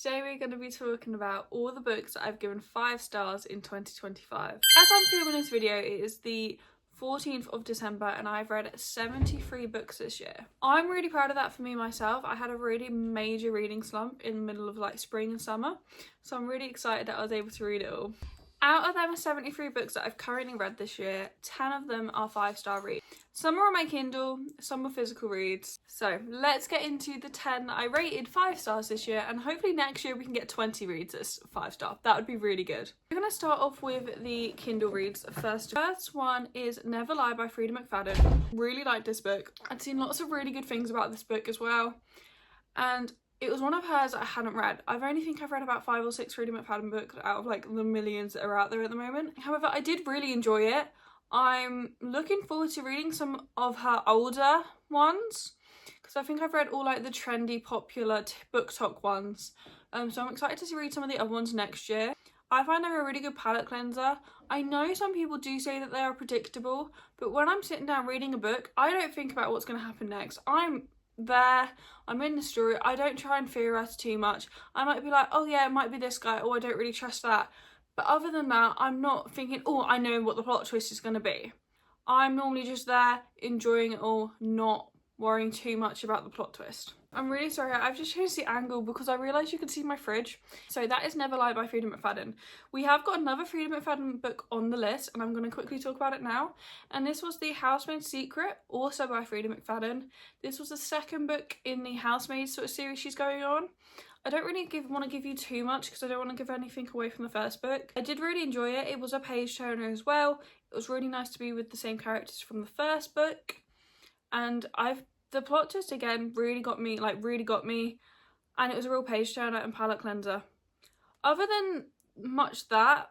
Today we're going to be talking about all the books that I've given 5 stars in 2025. As I'm filming this video, it is the 14th of December and I've read 73 books this year. I'm really proud of that for me myself. I had a really major reading slump in the middle of like spring and summer, so I'm really excited that I was able to read it all. Out of them 73 books that I've currently read this year, 10 of them are 5-star reads. Some are on my Kindle, some are physical reads. So let's get into the 10 that I rated 5 stars this year, and hopefully next year we can get 20 reads as 5-star. That would be really good. We're going to start off with the Kindle reads first. First one is Never Lie by Freida McFadden. Really liked this book. I'd seen lots of really good things about this book as well, and it was one of hers that I hadn't read. I've read about 5 or 6 Freida McFadden books out of like the millions that are out there at the moment. However, I did really enjoy it. I'm looking forward to reading some of her older ones because I think I've read all like the trendy, popular BookTok ones. So I'm excited to read some of the other ones next year. I find they're a really good palette cleanser. I know some people do say that they are predictable, but when I'm sitting down reading a book, I don't think about what's going to happen next. I'm in the story. I don't try and theorise too much. I might be like, oh yeah, it might be this guy, or I don't really trust that. But other than that, I'm not thinking, oh, I know what the plot twist is going to be. I'm normally just there, enjoying it all, not worrying too much about the plot twist. I'm really sorry, I've just changed the angle because I realised you could see my fridge. So that is Never Lie by Freida McFadden. We have got another Freida McFadden book on the list, and I'm going to quickly talk about it now. And this was The Housemaid's Secret, also by Freida McFadden. This was the second book in the Housemaid sort of series she's going on. I don't really want to give you too much because I don't want to give anything away from the first book. I did really enjoy it. It was a page turner as well. It was really nice to be with the same characters from the first book. And the plot twist again really got me, and it was a real page turner and palette cleanser. Other than much that,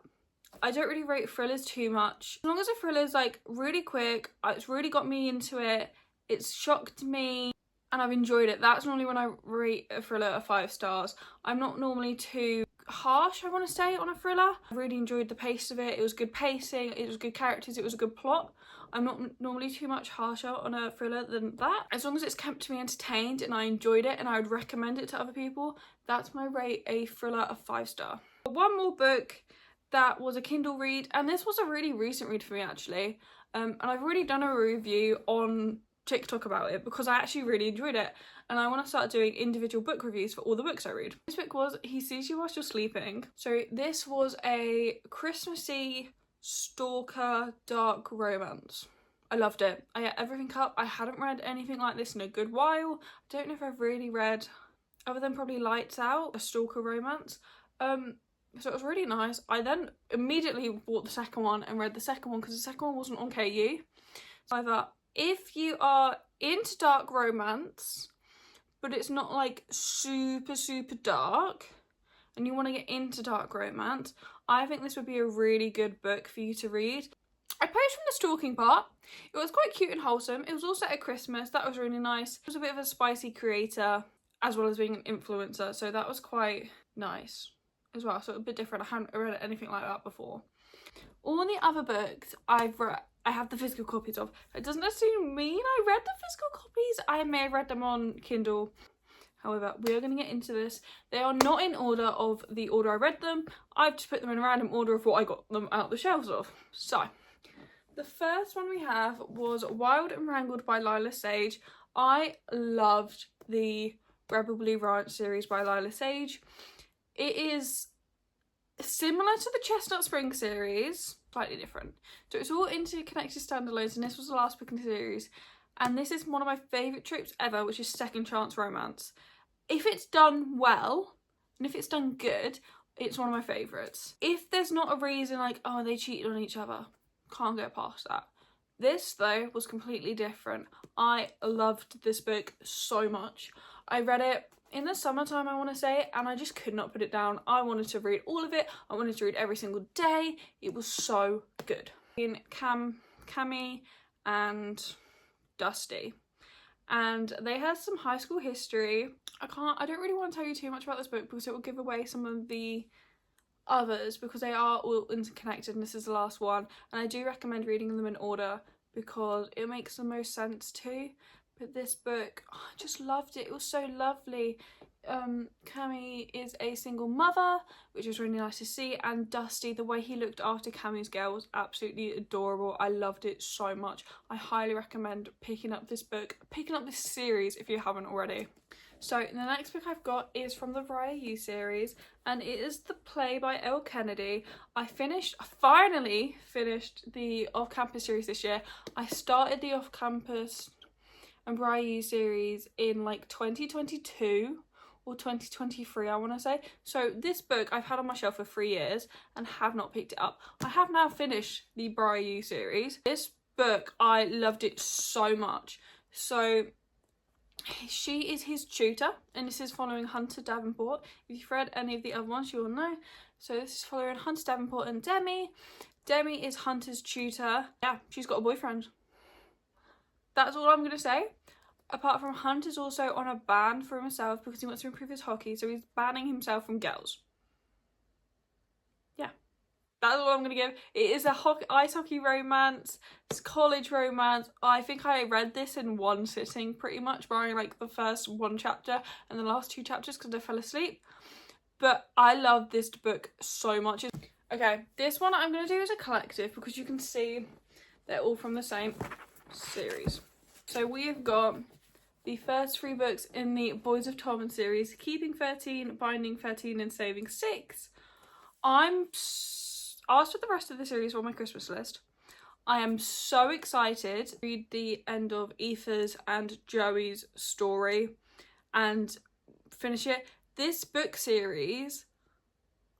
I don't really rate thrillers too much. As long as a thriller's like really quick, it's really got me into it, it's shocked me, and I've enjoyed it. That's normally when I rate a thriller a 5 stars. I'm not normally too harsh, I want to say, on a thriller. I really enjoyed the pace of it. It was good pacing, it was good characters, it was a good plot. I'm not normally too much harsher on a thriller than that. As long as it's kept me entertained and I enjoyed it and I would recommend it to other people, that's my rate a thriller a 5-star. One more book that was a Kindle read, and this was a really recent read for me actually, and I've already done a review on TikTok about it because I actually really enjoyed it, and I want to start doing individual book reviews for all the books I read. This book was He Sees You Whilst You're Sleeping. So this was a Christmassy stalker dark romance. I loved it. I ate everything up. I hadn't read anything like this in a good while. I don't know if I've really read, other than probably Lights Out, a stalker romance. So it was really nice. I then immediately bought the second one and read the second one because the second one wasn't on KU. So I thought, if you are into dark romance, but it's not like super dark, and you want to get into dark romance, I think this would be a really good book for you to read. I praised from the stalking part. It was quite cute and wholesome. It was all set at Christmas. That was really nice. It was a bit of a spicy creator as well as being an influencer, so that was quite nice as well. So a bit different. I hadn't read anything like that before. All the other books I've read, I have the physical copies of. It doesn't necessarily mean I read the physical copies. I may have read them on Kindle. However, we are going to get into this. They are not in order of the order I read them. I've just put them in a random order of what I got them out the shelves of. So, the first one we have was Wild and Wrangled by Lila Sage. I loved the Rebel Blue Ranch series by Lila Sage. It is similar to the Chestnut Spring series, slightly different. So it's all interconnected standalones, and this was the last book in the series. And this is one of my favourite tropes ever, which is second chance romance. If it's done well, and if it's done good, it's one of my favourites. If there's not a reason like, oh, they cheated on each other, can't get past that. This, though, was completely different. I loved this book so much. I read it in the summertime, I want to say, and I just could not put it down. I wanted to read all of it. I wanted to read every single day. It was so good. In Cammy and Dusty, and they had some high school history. I don't really want to tell you too much about this book because it will give away some of the others because they are all interconnected and this is the last one, and I do recommend reading them in order because it makes the most sense too. But this book, I just loved it. It was so lovely. Cammy is a single mother, which was really nice to see, and Dusty, the way he looked after Cammy's girl was absolutely adorable. I loved it so much. I highly recommend picking up this series if you haven't already. So the next book I've got is from the Variety series, and it is The Play by Elle Kennedy. I finally finished the off-campus series this year. I started the off-campus and Variety series in like 2022 or 2023, I want to say. So this book I've had on my shelf for 3 years and have not picked it up. I have now finished the Briar series. This book, I loved it so much. So she is his tutor, and this is following Hunter Davenport. If you've read any of the other ones, you will know. So this is following Hunter Davenport and Demi. Demi is Hunter's tutor. Yeah, she's got a boyfriend. That's all I'm going to say. Apart from, Hunter's also on a ban for himself because he wants to improve his hockey, so he's banning himself from girls. Yeah, that's all I'm going to give. It is a ice hockey romance. It's college romance. I think I read this in one sitting pretty much, barring like the first one chapter and the last 2 chapters because I fell asleep. But I love this book so much. Okay, this one I'm going to do as a collective because you can see they're all from the same series. So we have got the first 3 books in the Boys of Torment series: Keeping 13, Binding 13 and Saving 6. I'll put the rest of the series on my Christmas list. I am so excited to read the end of Aoife's and Joey's story and finish it. This book series,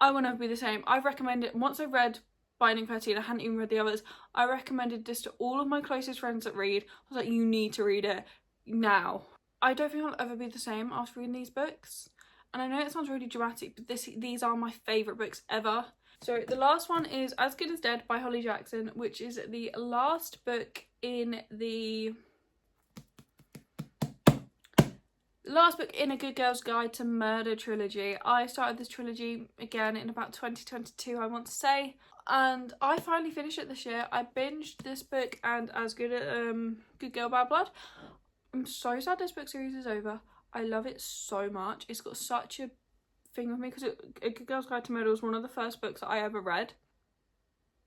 I will never be the same. I've recommended it. Once I read Binding 13, I hadn't even read the others. I recommended this to all of my closest friends that read. I was like, you need to read it now. I don't think I'll ever be the same after reading these books. And I know it sounds really dramatic, but these are my favourite books ever. So the last one is As Good as Dead by Holly Jackson, which is the last book in the A Good Girl's Guide to Murder trilogy. I started this trilogy again in about 2022, I want to say, and I finally finished it this year. I binged this book and Good Girl Bad Blood. I'm so sad this book series is over. I love it so much. It's got such a thing with me because A Good Girl's Guide to Murder was one of the first books that I ever read.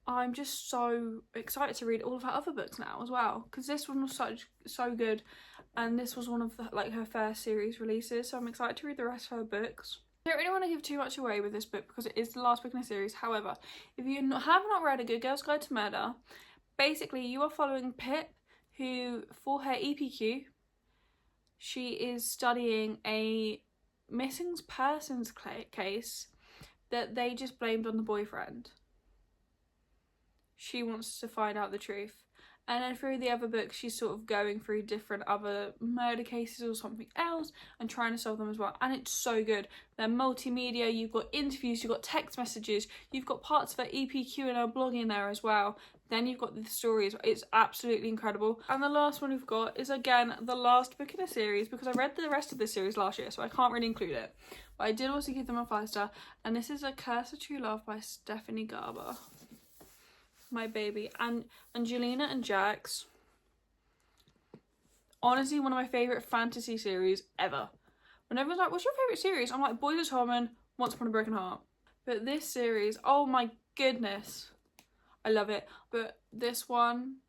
I'm just so excited to read all of her other books now as well, because this one was so good, and this was one of the, like, her first series releases, so I'm excited to read the rest of her books. I don't really want to give too much away with this book because it is the last book in the series. However, if you have not read A Good Girl's Guide to Murder, basically you are following Pip, who, for her EPQ, she is studying a missing persons case that they just blamed on the boyfriend. She wants to find out the truth. And then through the other books, she's sort of going through different other murder cases or something else and trying to solve them as well. And it's so good. They're multimedia, you've got interviews, you've got text messages, you've got parts of her EPQ and her blog in there as well. Then you've got the stories. It's absolutely incredible. And the last one we've got is, again, the last book in a series, because I read the rest of this series last year, so I can't really include it. But I did also give them a 5-star. And this is A Curse of True Love by Stephanie Garber. My baby. And Angelina and Jax, honestly, one of my favourite fantasy series ever. When everyone's like, what's your favourite series? I'm like, Boys of Torment, Once Upon a Broken Heart. But this series, oh my goodness, I love it. But this one,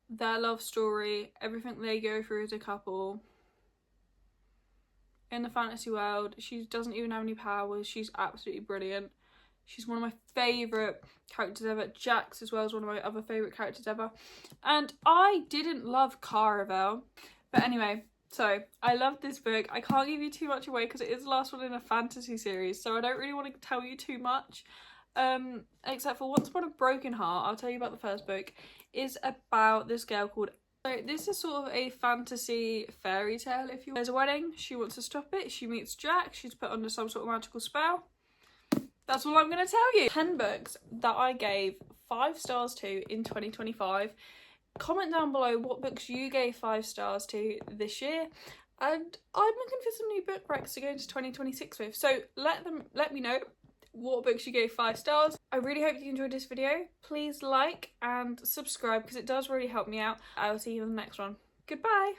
their love story, everything they go through as a couple in the fantasy world, she doesn't even have any powers. She's absolutely brilliant. She's one of my favourite characters ever. Jax as well is one of my other favourite characters ever. And I didn't love Caravel. But anyway, so I loved this book. I can't give you too much away because it is the last one in a fantasy series, so I don't really want to tell you too much. Except for Once Upon a Broken Heart, I'll tell you about the first book, is about this girl called... So this is sort of a fantasy fairy tale, if you will. There's a wedding, she wants to stop it, she meets Jack, she's put under some sort of magical spell. That's all I'm going to tell you. 10 books that I gave 5 stars to in 2025. Comment down below what books you gave 5 stars to this year. And I'm looking for some new book recs to go into 2026 with. So let me know what books you gave 5 stars. I really hope you enjoyed this video. Please like and subscribe because it does really help me out. I will see you in the next one. Goodbye.